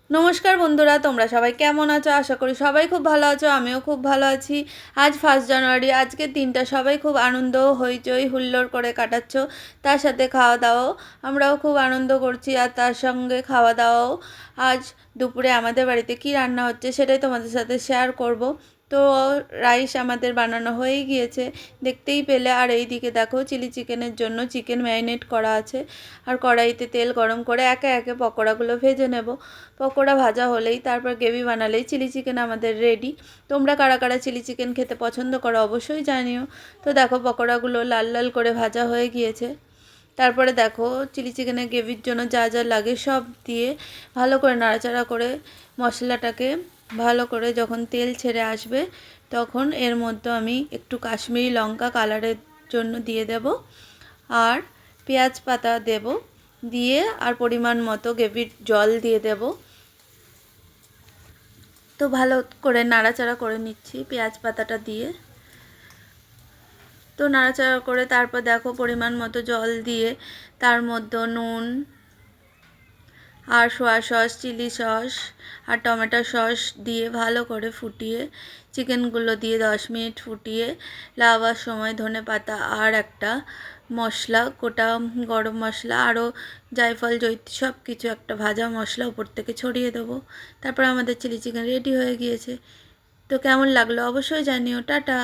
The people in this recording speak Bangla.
নমস্কার বন্ধুরা, তোমরা সবাই কেমন আছো? আশা করি সবাই খুব ভালো আছো। আমিও খুব ভালো আছি। আজ 1 জানুয়ারি, আজকের দিনটা সবাই খুব আনন্দ হইচই হুল্লোড় করে কাটাচ্ছ। তার সাথে খাওয়া দাওয়াও আমরাও খুব আনন্দ করছি, আর তার সঙ্গে খাওয়া দাওয়াও। আজ দুপুরে আমাদের বাড়িতে কি রান্না হচ্ছে সেটাই তোমাদের সাথে শেয়ার করব। তো রাইস আমাদের বানানো হয়েই গিয়েছে, দেখতেই পেলে। আর এই দিকে দেখো, চিলি চিকেনের জন্য চিকেন ম্যারিনেট করা আছে। আর কড়াইতে তেল গরম করে একে একে পকোড়াগুলো ভেজে নেব। পকোড়া ভাজা হলেই তারপর গ্রেভি বানালেই চিলি চিকেন আমাদের রেডি। তোমরা কারা কারা চিলি চিকেন খেতে পছন্দ করো অবশ্যই জানিও। তো দেখো, পকোড়াগুলো লাল লাল করে ভাজা হয়ে গিয়েছে। তারপরে দেখো, চিলি চিকেনের গ্রেভির জন্য যা যা লাগে সব দিয়ে ভালো করে নাড়াচাড়া করে মশলাটাকে ভালো করে যখন তেল ছেড়ে আসবে, তখন এর মধ্যে আমি একটু কাশ্মীরি লঙ্কা কালারের জন্য দিয়ে দেব, আর পেঁয়াজ পাতা দেব, দিয়ে আর পরিমাণ মতো গ্রেভির জল দিয়ে দেব। তো ভালো করে নাড়াচাড়া করে নিচ্ছি পেঁয়াজ পাতাটা দিয়ে। তো নাড়াচাড়া করে তারপর দেখো, পরিমাণ মতো জল দিয়ে তার মধ্যে নুন আর সোয়া সস, চিলি সস আর টমেটো সস দিয়ে ভালো করে ফুটিয়ে চিকেনগুলো দিয়ে 10 মিনিট ফুটিয়ে লাগাবার সময় ধনেপাতা আর একটা মশলা, গোটা গরম মশলা, আরও জায়ফল জয়িত্রী সব কিছু একটা ভাজা মশলা উপর থেকে ছড়িয়ে দেবো। তারপর আমাদের চিলি চিকেন রেডি হয়ে গিয়েছে। তো কেমন লাগলো অবশ্যই জানিও। টাটা।